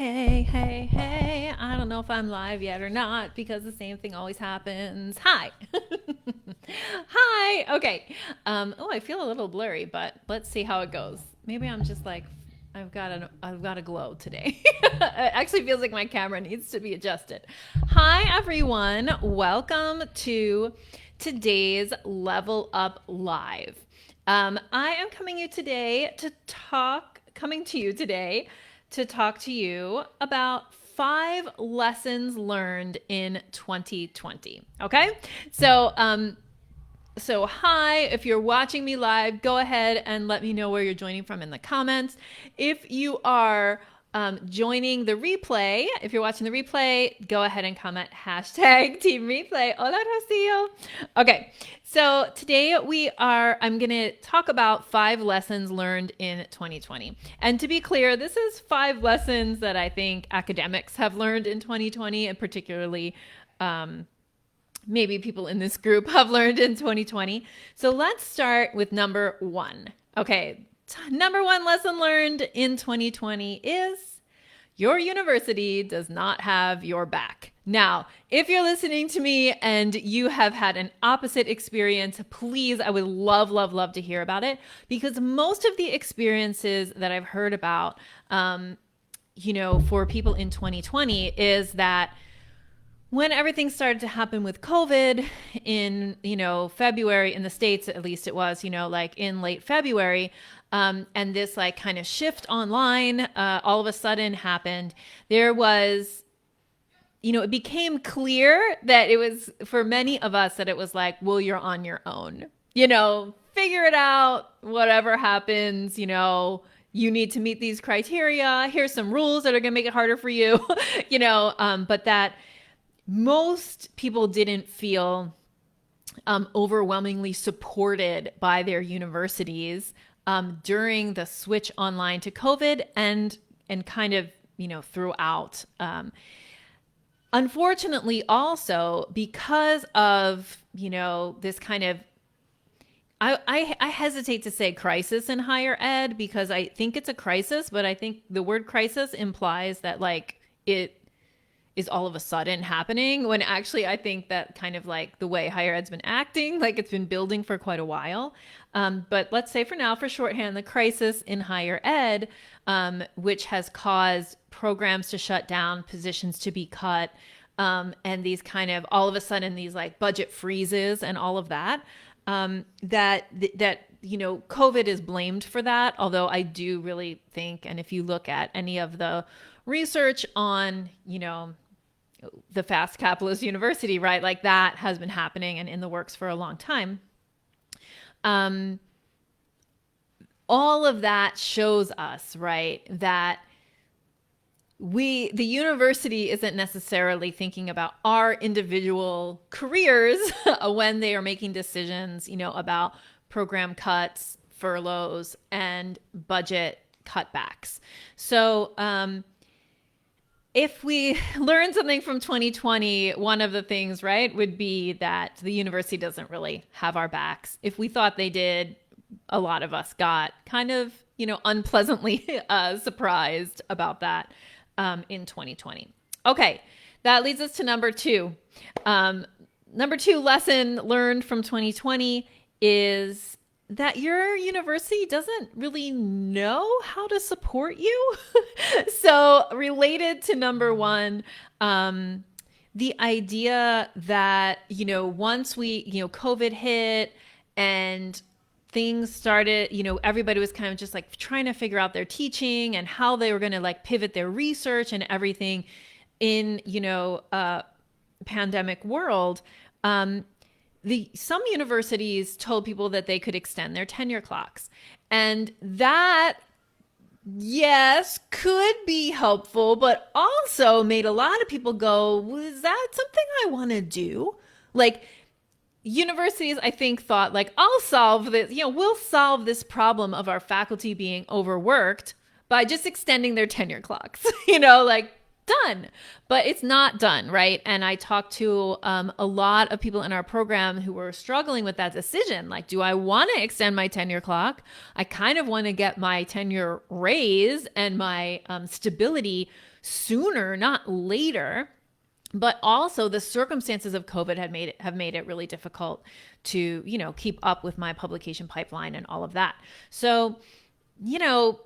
Hey, hey, hey. I don't know if I'm live yet or not because the same thing always happens. Hi. Hi. Okay. I feel a little blurry, but let's see how it goes. Maybe I'm just like I've got a glow today. It actually feels like my camera needs to be adjusted. Hi everyone. Welcome to today's Level Up Live. I am coming to you today to talk to you about 5 lessons learned in 2020. Okay, so hi, if you're watching me live, go ahead and let me know where you're joining from in the comments. If you are joining the replay, if you're watching the replay, go ahead and comment hashtag team replay. Hola, Rocio. Okay, so today I'm going to talk about 5 lessons learned in 2020. And to be clear, this is 5 lessons that I think academics have learned in 2020, and particularly maybe people in this group have learned in 2020. So let's start with number 1. Okay, number 1 lesson learned in 2020 is your university does not have your back. Now, if you're listening to me and you have had an opposite experience, please, I would love, love, love to hear about it, because most of the experiences that I've heard about, for people in 2020 is that when everything started to happen with COVID in, February, in the States, at least it was, like in late February, and this like kind of shift online, all of a sudden happened. There was, it became clear that it was for many of us that it was like, well, you're on your own, figure it out, whatever happens, you need to meet these criteria. Here's some rules that are going to make it harder for you, but that most people didn't feel overwhelmingly supported by their universities during the switch online to COVID and kind of throughout. Unfortunately, also because of this kind of I hesitate to say crisis in higher ed because I think it's a crisis, but I think the word crisis implies that like it is all of a sudden happening, when actually I think that kind of like the way higher ed's been acting, like it's been building for quite a while. But let's say for now, for shorthand, the crisis in higher ed, which has caused programs to shut down, positions to be cut, and these kind of all of a sudden these like budget freezes and all of that, that COVID is blamed for that. Although I do really think, and if you look at any of the research on, the fast capitalist university, right? Like that has been happening and in the works for a long time. All of that shows us, right, that the university isn't necessarily thinking about our individual careers when they are making decisions, about program cuts, furloughs, and budget cutbacks. So, if we learn something from 2020, one of the things, right, would be that the university doesn't really have our backs. If we thought they did, a lot of us got kind of, unpleasantly surprised about that in 2020. Okay, that leads us to number 2. Number 2 lesson learned from 2020 is that your university doesn't really know how to support you. So related to number 1, the idea that, once COVID hit and things started, everybody was kind of just like trying to figure out their teaching and how they were going to like pivot their research and everything in, pandemic world. Some universities told people that they could extend their tenure clocks. And that, yes, could be helpful, but also made a lot of people go, was that something I want to do? Like, universities, I think, thought like, I'll solve this, we'll solve this problem of our faculty being overworked by just extending their tenure clocks, like done. But it's not done, right? And I talked to a lot of people in our program who were struggling with that decision. Like, do I want to extend my tenure clock? I kind of want to get my tenure raised and my stability sooner, not later. But also the circumstances of COVID have made it really difficult to, keep up with my publication pipeline and all of that. So, you know,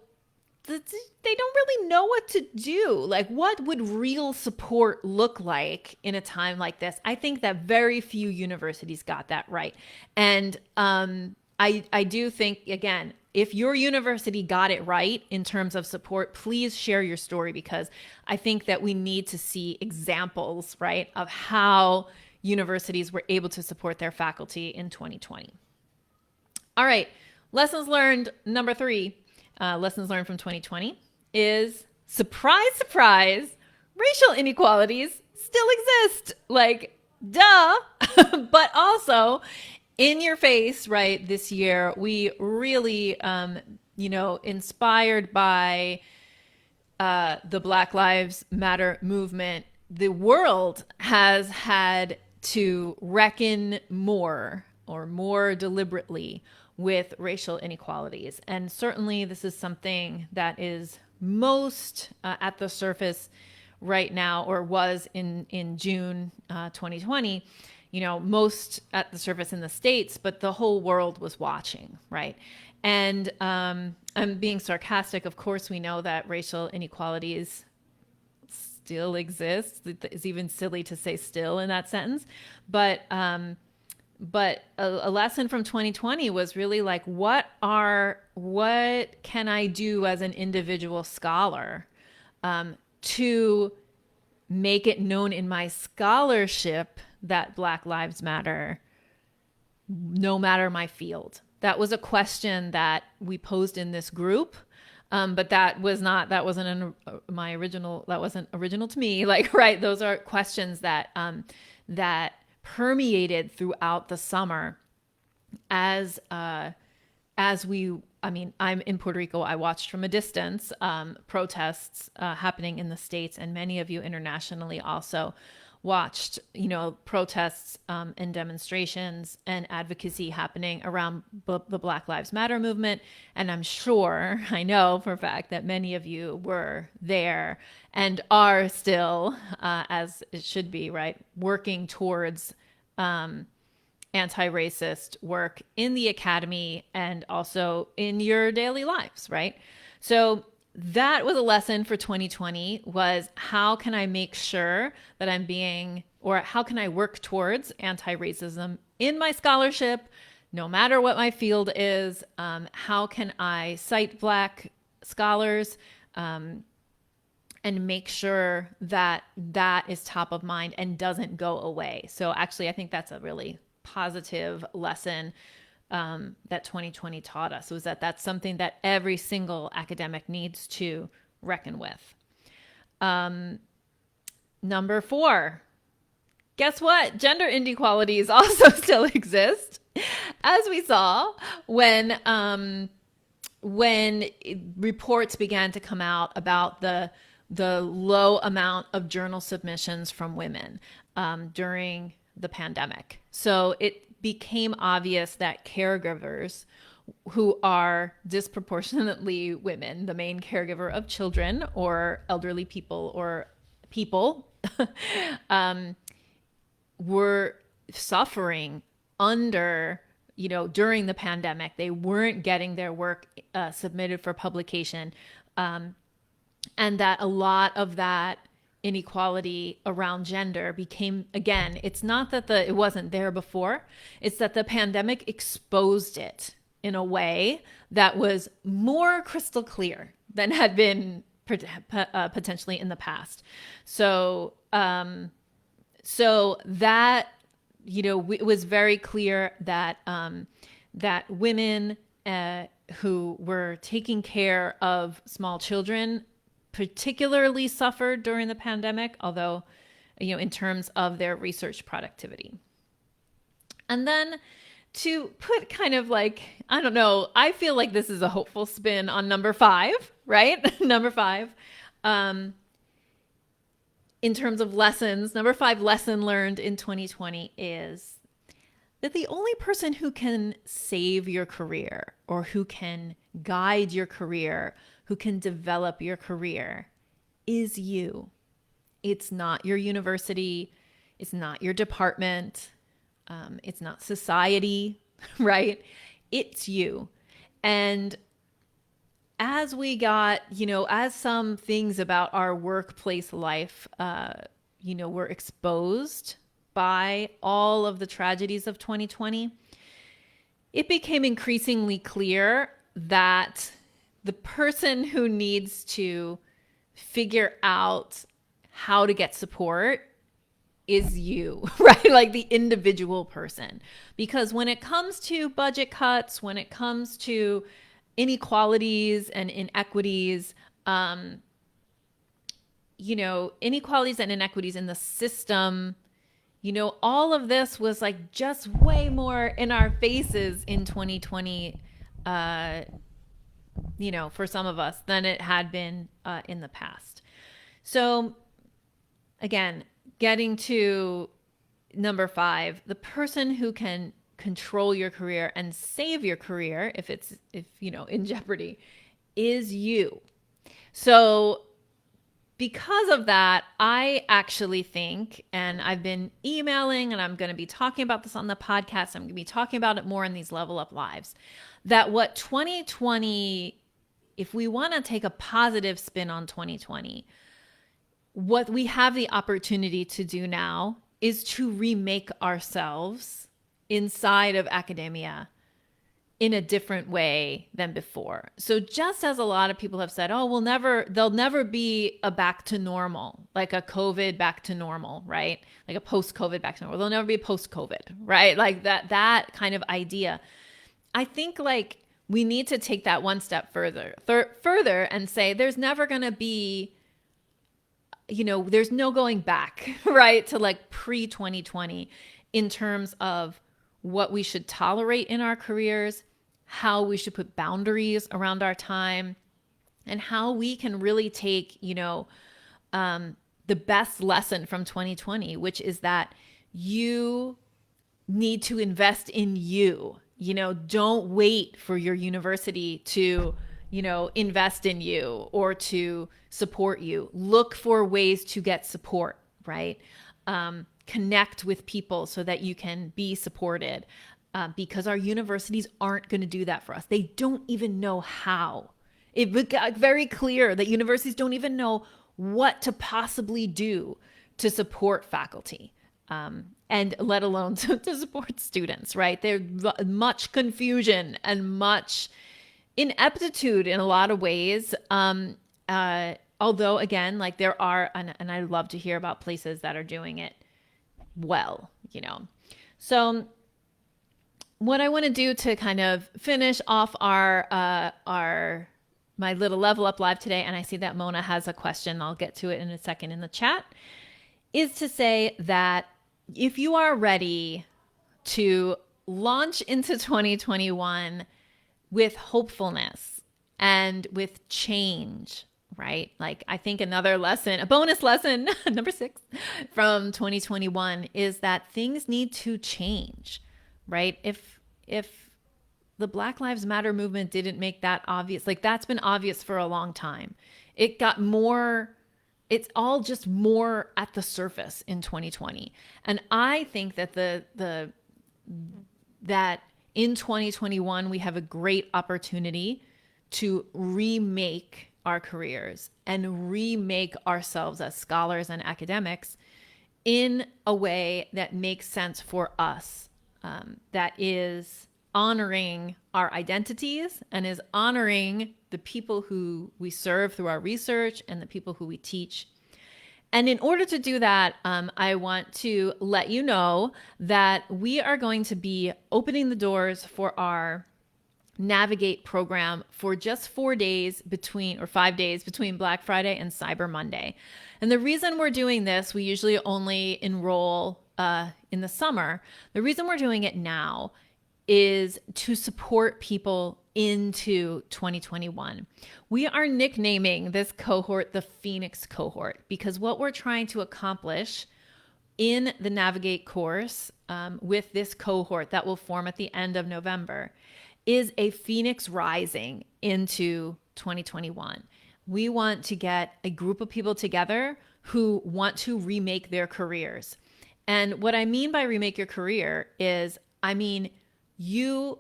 they don't really know what to do. Like, what would real support look like in a time like this? I think that very few universities got that right. And I do think, again, if your university got it right in terms of support, please share your story, because I think that we need to see examples, right, of how universities were able to support their faculty in 2020. All right, lessons learned number 3. Lessons learned from 2020 is, surprise, surprise, racial inequalities still exist. Like, duh. But also, in your face, right, this year, we really, inspired by the Black Lives Matter movement, the world has had to reckon more deliberately with racial inequalities. And certainly this is something that is most at the surface right now, or was in June 2020, most at the surface in the States, but the whole world was watching, right? And I'm being sarcastic. Of course, we know that racial inequalities still exist. It's even silly to say still in that sentence. But a lesson from 2020 was really like, what can I do as an individual scholar to make it known in my scholarship that Black Lives Matter, no matter my field? That was a question that we posed in this group. But that wasn't original to me. Like, right. Those are questions that permeated throughout the summer as I'm in Puerto Rico. I watched from a distance protests happening in the States, and many of you internationally also watched, protests and demonstrations and advocacy happening around the Black Lives Matter movement. And I know for a fact that many of you were there and are still, as it should be, right, working towards anti-racist work in the academy and also in your daily lives, right? So that was a lesson for 2020, was how can I make sure that how can I work towards anti-racism in my scholarship, no matter what my field is? How can I cite Black scholars and make sure that that is top of mind and doesn't go away? So actually, I think that's a really positive lesson that 2020 taught us, was that that's something that every single academic needs to reckon with. Number 4, guess what? Gender inequalities also still exist, as we saw when reports began to come out about the low amount of journal submissions from women during the pandemic. So it became obvious that caregivers, who are disproportionately women, the main caregiver of children or elderly people or people, were suffering under, during the pandemic. They weren't getting their work submitted for publication. And that a lot of that inequality around gender became, again, it's not that it wasn't there before, it's that the pandemic exposed it in a way that was more crystal clear than had been potentially in the past. So that, it was very clear that that women who were taking care of small children particularly suffered during the pandemic, although, in terms of their research productivity. And then to put kind of like, I don't know, I feel like this is a hopeful spin on number 5, right? Number 5, in terms of lessons, number 5 lesson learned in 2020 is that the only person who can save your career, or who can guide your career, who can develop your career, is you. It's not your university. It's not your department. It's not society, right? It's you. And as we got, as some things about our workplace life, were exposed by all of the tragedies of 2020, it became increasingly clear that the person who needs to figure out how to get support is you, right? Like the individual person. Because when it comes to budget cuts, when it comes to inequalities and inequities, inequalities and inequities in the system, all of this was like just way more in our faces in 2020, for some of us than it had been in the past. So again, getting to number 5, the person who can control your career and save your career if in jeopardy is you. So because of that, I actually think, and I've been emailing and I'm going to be talking about this on the podcast, I'm going to be talking about it more in these Level Up Lives, that what 2020, if we want to take a positive spin on 2020, what we have the opportunity to do now is to remake ourselves inside of academia in a different way than before. So just as a lot of people have said, oh, there'll never be a back to normal, like a COVID back to normal, right? Like a post-COVID back to normal. There'll never be a post-COVID, right? Like that kind of idea. I think like we need to take that one step further and say there's never going to be, there's no going back, right? To like pre-2020 in terms of what we should tolerate in our careers, how we should put boundaries around our time, and how we can really take, the best lesson from 2020, which is that you need to invest in you. Don't wait for your university to, invest in you or to support you. Look for ways to get support, right? Connect with people so that you can be supported, because our universities aren't going to do that for us. They don't even know how. It got very clear that universities don't even know what to possibly do to support faculty, and let alone to support students, right? There's much confusion and much ineptitude in a lot of ways. Although again, like there are, and I love to hear about places that are doing it well, So what I want to do to kind of finish off my little Level Up Live today, and I see that Mona has a question, I'll get to it in a second in the chat, is to say that if you are ready to launch into 2021 with hopefulness and with change, right? Like I think another lesson, a bonus lesson, number 6 from 2021 is that things need to change, right? If the Black Lives Matter movement didn't make that obvious, like that's been obvious for a long time. It got more, it's all just more at the surface in 2020. And I think that that in 2021, we have a great opportunity to remake our careers and remake ourselves as scholars and academics in a way that makes sense for us, that is honoring our identities and is honoring the people who we serve through our research and the people who we teach. And in order to do that, I want to let you know that we are going to be opening the doors for our Navigate program for just 5 days between Black Friday and Cyber Monday. And the reason we're doing this, we usually only enroll in the summer. The reason we're doing it now is to support people into 2021. We are nicknaming this cohort the Phoenix cohort because what we're trying to accomplish in the Navigate course with this cohort that will form at the end of November is a Phoenix rising into 2021. We want to get a group of people together who want to remake their careers. And what I mean by remake your career is, I mean, you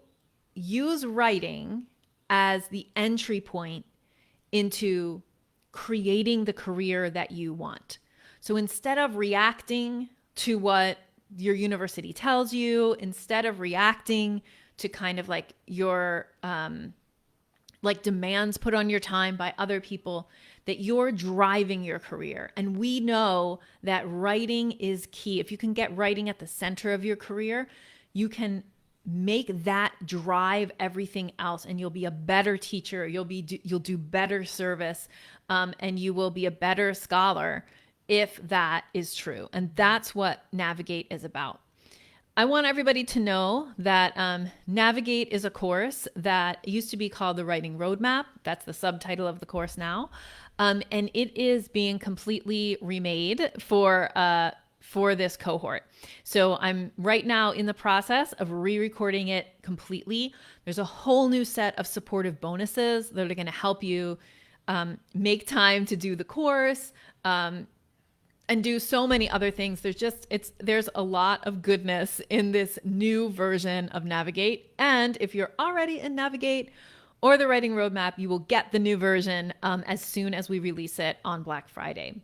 use writing as the entry point into creating the career that you want. So instead of reacting to what your university tells you, instead of reacting to kind of like your like demands put on your time by other people, that you're driving your career. And we know that writing is key. If you can get writing at the center of your career, you can make that drive everything else, and you'll be a better teacher. You'll do better service, and you will be a better scholar if that is true. And that's what Navigate is about. I want everybody to know that Navigate is a course that used to be called the Writing Roadmap. That's the subtitle of the course now. And it is being completely remade for this cohort. So I'm right now in the process of re-recording it completely. There's a whole new set of supportive bonuses that are going to help you make time to do the course, and do so many other things. There's a lot of goodness in this new version of Navigate. And if you're already in Navigate or the Writing Roadmap, you will get the new version as soon as we release it on Black Friday.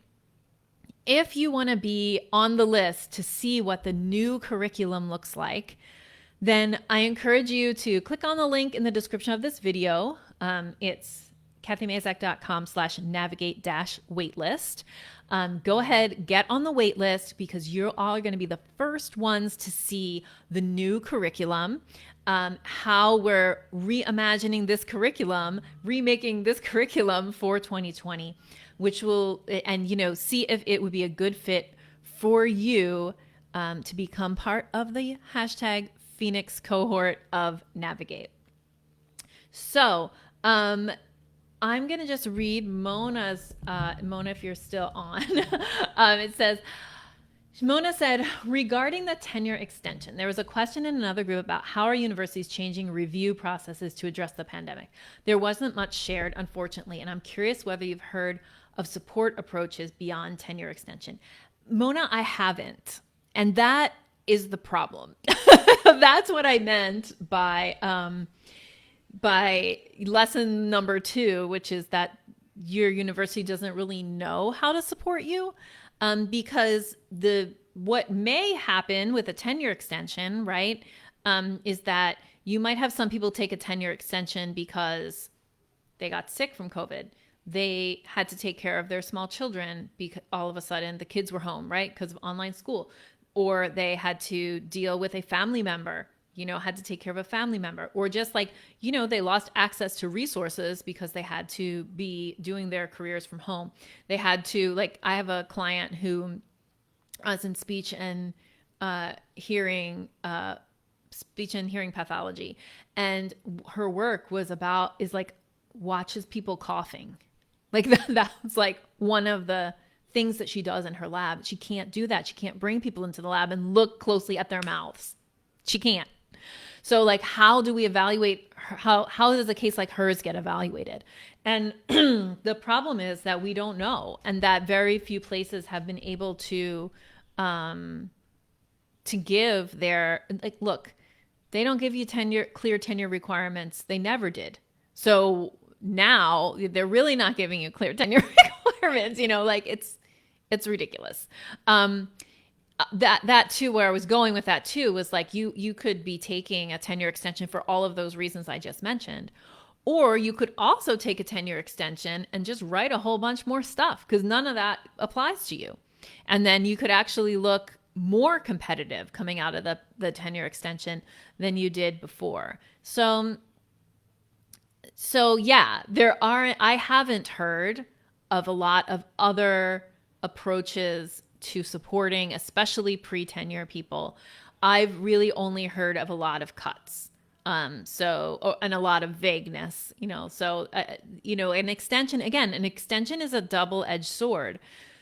If you want to be on the list to see what the new curriculum looks like, then I encourage you to click on the link in the description of this video. It's kathymazak.com/navigate-waitlist. Go ahead, get on the wait list, because you're all going to be the first ones to see the new curriculum, how we're reimagining this curriculum, remaking this curriculum for 2020, which will, and see if it would be a good fit for you to become part of the #Phoenix cohort of Navigate. So, I'm going to just read Mona's, Mona, if you're still on. It says, Mona said, regarding the tenure extension, there was a question in another group about how are universities changing review processes to address the pandemic. There wasn't much shared, unfortunately, and I'm curious whether you've heard of support approaches beyond tenure extension. Mona, I haven't. And that is the problem. That's what I meant by lesson number 2, which is that your university doesn't really know how to support you, because what may happen with a tenure extension, right, is that you might have some people take a tenure extension because they got sick from COVID. They had to take care of their small children because all of a sudden the kids were home, right, because of online school, or they had to deal with a family member, had to take care of a family member, or just like, they lost access to resources because they had to be doing their careers from home. They had to, like, I have a client who was in speech and hearing pathology, and her work is like watches people coughing. Like that's like one of the things that she does in her lab. She can't do that. She can't bring people into the lab and look closely at their mouths. She can't. So like, how do we evaluate her? How does a case like hers get evaluated? And the problem is that we don't know, and that very few places have been able to give their, like, look, they don't give you clear tenure requirements. They never did. So now they're really not giving you clear tenure requirements. Like it's ridiculous. That too, where I was going with that too, was like you could be taking a tenure extension for all of those reasons I just mentioned, or you could also take a tenure extension and just write a whole bunch more stuff, because none of that applies to you. And then you could actually look more competitive coming out of the tenure extension than you did before. So yeah, I haven't heard of a lot of other approaches to supporting, especially pre-tenure people. I've really only heard of a lot of cuts. And a lot of vagueness, an extension is a double-edged sword,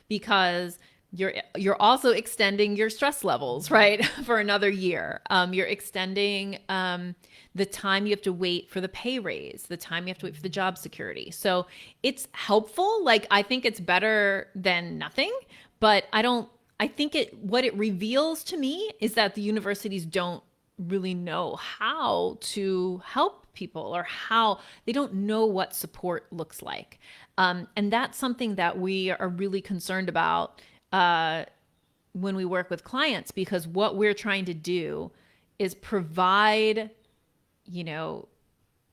because you're also extending your stress levels, right? For another year. You're extending the time you have to wait for the pay raise, the time you have to wait for the job security. So it's helpful. Like, I think it's better than nothing, but I think what it reveals to me is that the universities don't really know how to help people, or how they don't know what support looks like. And that's something that we are really concerned about when we work with clients, because what we're trying to do is provide, you know,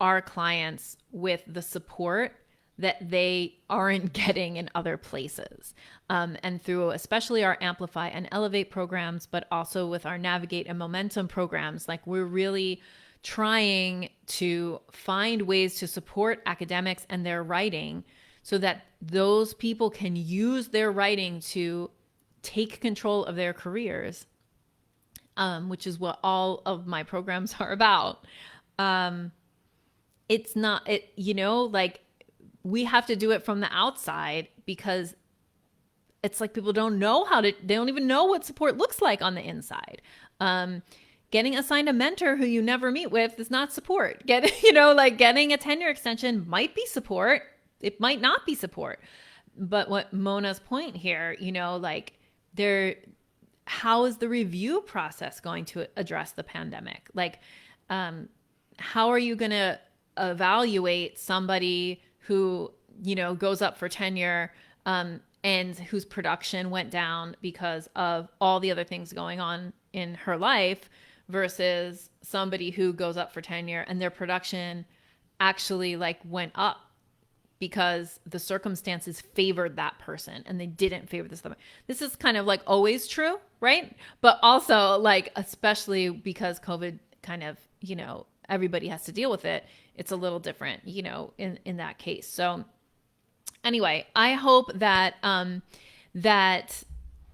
our clients with the support that they aren't getting in other places. And through especially our Amplify and Elevate programs, but also with our Navigate and Momentum programs, like, we're really trying to find ways to support academics and their writing so that those people can use their writing to take control of their careers, which is what all of my programs are about. It's not, like, we have to do it from the outside, because it's like people don't know they don't even know what support looks like on the inside. Getting assigned a mentor who you never meet with is not support. Getting a tenure extension might be support. It might not be support. But what Mona's point here, how is the review process going to address the pandemic? Like, how are you going to evaluate somebody who, goes up for tenure, and whose production went down because of all the other things going on in her life, versus somebody who goes up for tenure and their production actually went up because the circumstances favored that person and they didn't favor this other. This is kind of always true, right? But also especially because COVID kind of, everybody has to deal with it. It's a little different, in that case. So anyway, I hope that,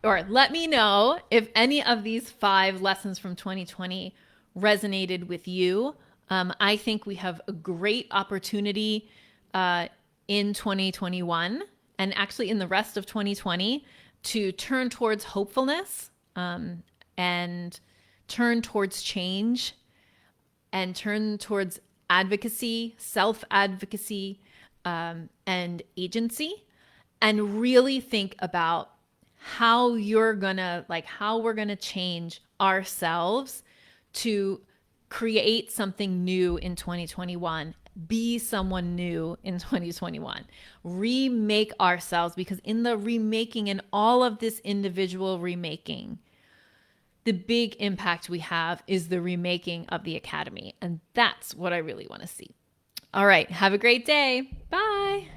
or let me know if any of these 5 lessons from 2020 resonated with you. I think we have a great opportunity in 2021, and actually in the rest of 2020, to turn towards hopefulness, and turn towards change, and turn towards advocacy, self-advocacy, and agency, and really think about how we're gonna change ourselves to create something new in 2021, be someone new in 2021, remake ourselves, because in the remaking and all of this individual remaking, the big impact we have is the remaking of the academy. And that's what I really want to see. All right. Have a great day. Bye.